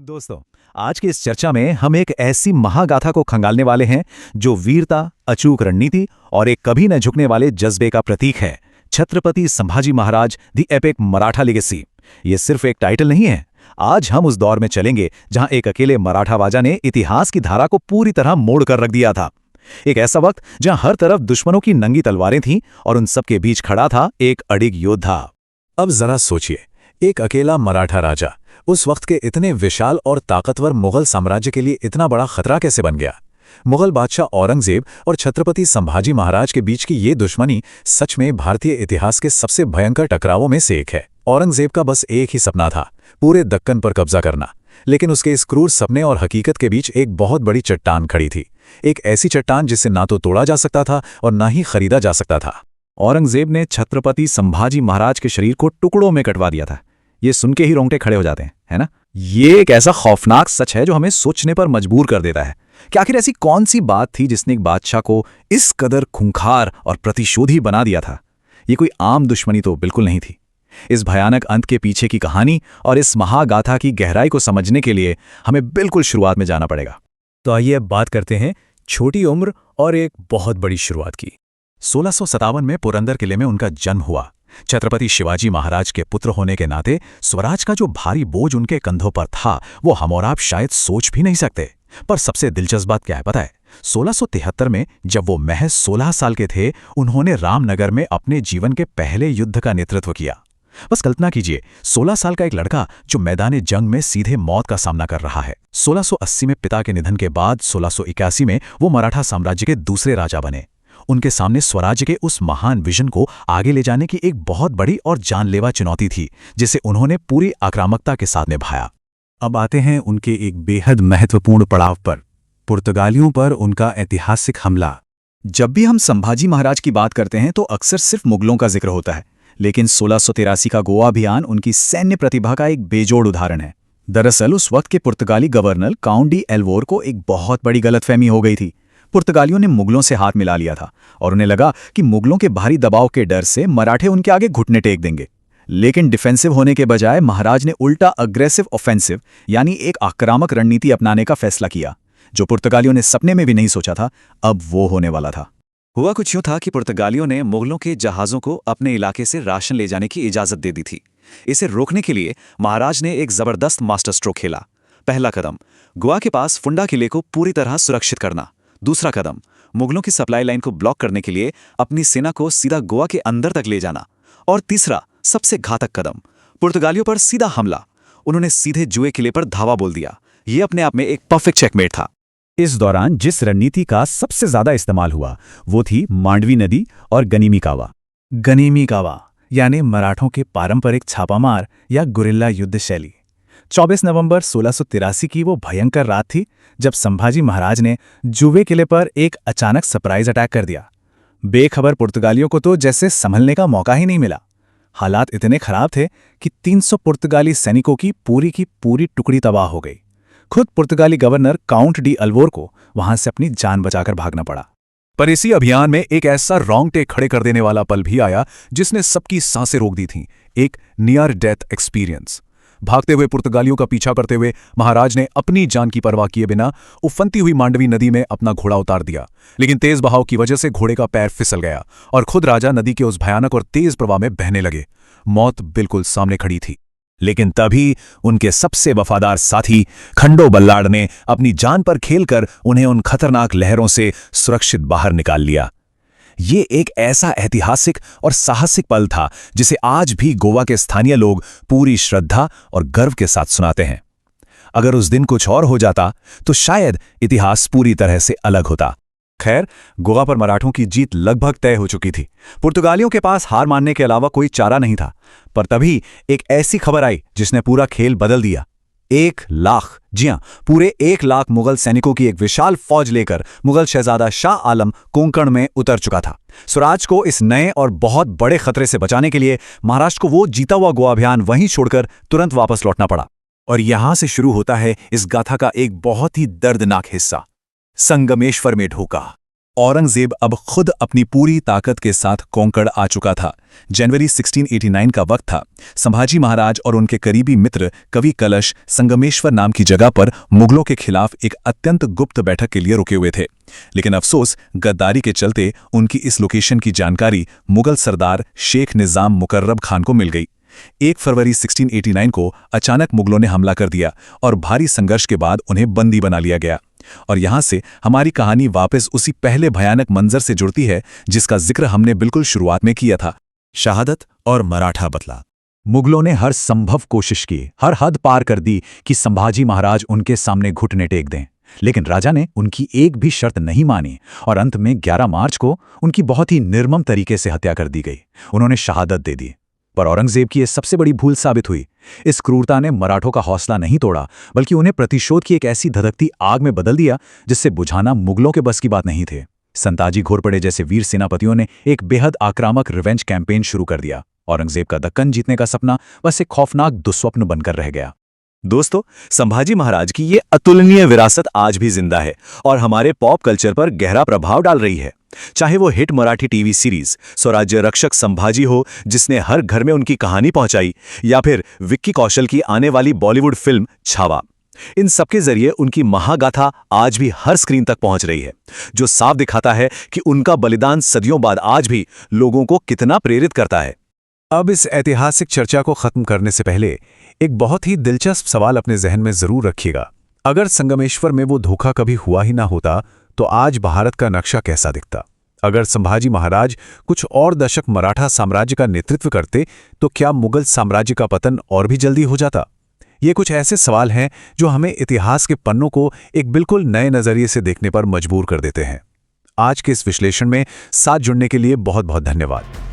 दोस्तों, आज की इस चर्चा में हम एक ऐसी महागाथा को खंगालने वाले हैं जो वीरता, अचूक रणनीति और एक कभी न झुकने वाले जज्बे का प्रतीक है। छत्रपति संभाजी महाराज दी एपिक मराठा लेगेसी। ये सिर्फ एक टाइटल नहीं है। आज हम उस दौर में चलेंगे जहां एक अकेले मराठा वाजा ने इतिहास की धारा को पूरी तरह मोड़ कर रख दिया था। एक ऐसा वक्त जहां हर तरफ दुश्मनों की नंगी तलवारें थीं और उन सबके बीच खड़ा था एक अडिग योद्धा। अब जरा सोचिए, एक अकेला मराठा राजा उस वक्त के इतने विशाल और ताकतवर मुगल साम्राज्य के लिए इतना बड़ा खतरा कैसे बन गया। मुगल बादशाह औरंगजेब और छत्रपति संभाजी महाराज के बीच की ये दुश्मनी सच में भारतीय इतिहास के सबसे भयंकर टकरावों में से एक है। औरंगजेब का बस एक ही सपना था, पूरे दक्कन पर कब्जा करना। लेकिन उसके इस क्रूर सपने और हकीकत के बीच एक बहुत बड़ी चट्टान खड़ी थी। एक ऐसी चट्टान जिसे ना तो तोड़ा जा सकता था और ना ही खरीदा जा सकता था। औरंगजेब ने छत्रपति संभाजी महाराज के शरीर को टुकड़ों में कटवा दिया था। ये सुन के ही रोंगटे खड़े हो जाते हैं, है ना? ये एक ऐसा खौफनाक सच है जो हमें सोचने पर मजबूर कर देता है कि आखिर ऐसी कौन सी बात थी जिसने एक बादशाह को इस कदर खूंखार और प्रतिशोधी बना दिया था। ये कोई आम दुश्मनी तो बिल्कुल नहीं थी। इस भयानक अंत के पीछे की कहानी और इस महागाथा की गहराई को समझने के लिए हमें बिल्कुल शुरुआत में जाना पड़ेगा। तो आइए अब बात करते हैं छोटी उम्र और एक बहुत बड़ी शुरुआत की। 1657 में पुरंदर किले में उनका जन्म हुआ। छत्रपति शिवाजी महाराज के पुत्र होने के नाते स्वराज का जो भारी बोझ उनके कंधों पर था वो हम और आप शायद सोच भी नहीं सकते। पर सबसे दिलचस्प बात क्या है पता है? 1673 में जब वो महज 16 साल के थे, उन्होंने रामनगर में अपने जीवन के पहले युद्ध का नेतृत्व किया। बस कल्पना कीजिए, 16 साल का एक लड़का जो मैदान जंग में सीधे मौत का सामना कर रहा है। 1680 में पिता के निधन के बाद 1681 में वो मराठा साम्राज्य के दूसरे राजा बने। उनके सामने स्वराज्य के उस महान विजन को आगे ले जाने की एक बहुत बड़ी और जानलेवा चुनौती थी, जिसे उन्होंने पूरी आक्रामकता के साथ निभाया। अब आते हैं उनके एक बेहद महत्वपूर्ण पड़ाव पर, पुर्तगालियों पर उनका ऐतिहासिक हमला। जब भी हम संभाजी महाराज की बात करते हैं तो अक्सर सिर्फ मुगलों का जिक्र होता है, लेकिन 1683 का गोवा अभियान उनकी सैन्य प्रतिभा का एक बेजोड़ उदाहरण है। दरअसल उस वक्त के पुर्तगाली गवर्नर काउंट डी एल्वोर को एक बहुत बड़ी गलतफहमी हो गई थी। पुर्तगालियों ने मुगलों से हाथ मिला लिया था और उन्हें लगा कि मुगलों के भारी दबाव के डर से मराठे उनके आगे घुटने टेक देंगे। लेकिन डिफेंसिव होने के बजाय महाराज ने उल्टा अग्रेसिव ऑफेंसिव यानी एक आक्रामक रणनीति अपनाने का फैसला किया, जो पुर्तगालियों ने सपने में भी नहीं सोचा था अब वो होने वाला था। हुआ कुछ यूं था कि पुर्तगालियों ने मुगलों के जहाज़ों को अपने इलाके से राशन ले जाने की इजाज़त दे दी थी। इसे रोकने के लिए महाराज ने एक ज़बरदस्त मास्टर स्ट्रोक खेला। पहला कदम, गोवा के पास फुंडा किले को पूरी तरह सुरक्षित करना। दूसरा कदम, मुगलों की सप्लाई लाइन को ब्लॉक करने के लिए अपनी सेना को सीधा गोवा के अंदर तक ले जाना। और तीसरा, सबसे घातक कदम, पुर्तगालियों पर सीधा हमला। उन्होंने सीधे जुए किले पर धावा बोल दिया। ये अपने आप में एक परफेक्ट चेकमेट था। इस दौरान जिस रणनीति का सबसे ज्यादा इस्तेमाल हुआ वो थी मांडवी नदी और गनीमी कावा। गनीमी कावा यानी मराठों के पारंपरिक छापामार या गुरिल्ला युद्ध शैली। 24 नवंबर 1683 की वो भयंकर रात थी जब संभाजी महाराज ने जुवे किले पर एक अचानक सरप्राइज अटैक कर दिया। बेखबर पुर्तगालियों को तो जैसे संभलने का मौका ही नहीं मिला। हालात इतने खराब थे कि 300 पुर्तगाली सैनिकों की पूरी टुकड़ी तबाह हो गई। खुद पुर्तगाली गवर्नर काउंट डी अल्वोर को वहां से अपनी जान बचाकर भागना पड़ा। पर इसी अभियान में एक ऐसा रोंगटे खड़े कर देने वाला पल भी आया जिसने सबकी सांसें रोक दी थीं। एक नियर डेथ एक्सपीरियंस। भागते हुए पुर्तगालियों का पीछा करते हुए महाराज ने अपनी जान की परवाह किए बिना उफनती हुई मांडवी नदी में अपना घोड़ा उतार दिया। लेकिन तेज बहाव की वजह से घोड़े का पैर फिसल गया और खुद राजा नदी के उस भयानक और तेज प्रवाह में बहने लगे। मौत बिल्कुल सामने खड़ी थी। लेकिन तभी उनके सबसे वफादार साथी खंडो बल्लाड़ ने अपनी जान पर खेलकर उन्हें उन खतरनाक लहरों से सुरक्षित बाहर निकाल लिया। ये एक ऐसा ऐतिहासिक और साहसिक पल था जिसे आज भी गोवा के स्थानीय लोग पूरी श्रद्धा और गर्व के साथ सुनाते हैं। अगर उस दिन कुछ और हो जाता तो शायद इतिहास पूरी तरह से अलग होता। खैर, गोवा पर मराठों की जीत लगभग तय हो चुकी थी। पुर्तगालियों के पास हार मानने के अलावा कोई चारा नहीं था। पर तभी एक ऐसी खबर आई जिसने पूरा खेल बदल दिया। 1 लाख, जी हां, पूरे 1 लाख मुगल सैनिकों की एक विशाल फौज लेकर मुगल शहजादा शाह आलम कोंकण में उतर चुका था। स्वराज को इस नए और बहुत बड़े खतरे से बचाने के लिए महाराष्ट्र को वो जीता हुआ गोवा अभियान वहीं छोड़कर तुरंत वापस लौटना पड़ा। और यहां से शुरू होता है इस गाथा का एक बहुत ही दर्दनाक हिस्सा, संगमेश्वर में ढोका। औरंगजेब अब खुद अपनी पूरी ताकत के साथ कोंकण आ चुका था। जनवरी 1689 का वक्त था। संभाजी महाराज और उनके करीबी मित्र कवि कलश संगमेश्वर नाम की जगह पर मुगलों के खिलाफ एक अत्यंत गुप्त बैठक के लिए रुके हुए थे। लेकिन अफसोस, गद्दारी के चलते उनकी इस लोकेशन की जानकारी मुगल सरदार शेख निजाम मुकर्रब खान को मिल गई। 1 फरवरी 1689 को अचानक मुगलों ने हमला कर दिया और भारी संघर्ष के बाद उन्हें बंदी बना लिया गया। और यहां से हमारी कहानी वापस उसी पहले भयानक मंजर से जुड़ती है जिसका जिक्र हमने बिल्कुल शुरुआत में किया था। शहादत और मराठा बदला। मुगलों ने हर संभव कोशिश की, हर हद पार कर दी कि संभाजी महाराज उनके सामने घुटने टेक दें। लेकिन राजा ने उनकी एक भी शर्त नहीं मानी और अंत में 11 मार्च को उनकी बहुत ही निर्मम तरीके से हत्या कर दी गई। उन्होंने शहादत दे दी। पर औरंगजेब की यह सबसे बड़ी भूल साबित हुई। इस क्रूरता ने मराठों का हौसला नहीं तोड़ा, बल्कि उन्हें प्रतिशोध की एक ऐसी धधकती आग में बदल दिया जिससे बुझाना मुगलों के बस की बात नहीं थे। संताजी घोरपड़े जैसे वीर सेनापतियों ने एक बेहद आक्रामक रिवेंज कैंपेन शुरू कर दिया। औरंगजेब का दक्कन जीतने का सपना बस एक खौफनाक दुस्वप्न बनकर रह गया। दोस्तों, संभाजी महाराज की ये अतुलनीय विरासत आज भी जिंदा है और हमारे पॉप कल्चर पर गहरा प्रभाव डाल रही है। चाहे वो हिट मराठी टीवी सीरीज स्वराज्य रक्षक संभाजी हो, जिसने हर घर में उनकी कहानी पहुंचाई, या फिर विक्की कौशल की आने वाली बॉलीवुड फिल्म छावा। इन सबके जरिए उनकी महागाथा आज भी हर स्क्रीन तक पहुंच रही है, जो साफ दिखाता है कि उनका बलिदान सदियों बाद आज भी लोगों को कितना प्रेरित करता है। अब इस ऐतिहासिक चर्चा को खत्म करने से पहले एक बहुत ही दिलचस्प सवाल अपने जहन में जरूर रखिएगा। अगर संगमेश्वर में वो धोखा कभी हुआ ही ना होता तो आज भारत का नक्शा कैसा दिखता? अगर संभाजी महाराज कुछ और दशक मराठा साम्राज्य का नेतृत्व करते तो क्या मुगल साम्राज्य का पतन और भी जल्दी हो जाता? ये कुछ ऐसे सवाल हैं जो हमें इतिहास के पन्नों को एक बिल्कुल नए नजरिए से देखने पर मजबूर कर देते हैं। आज के इस विश्लेषण में साथ जुड़ने के लिए बहुत बहुत धन्यवाद।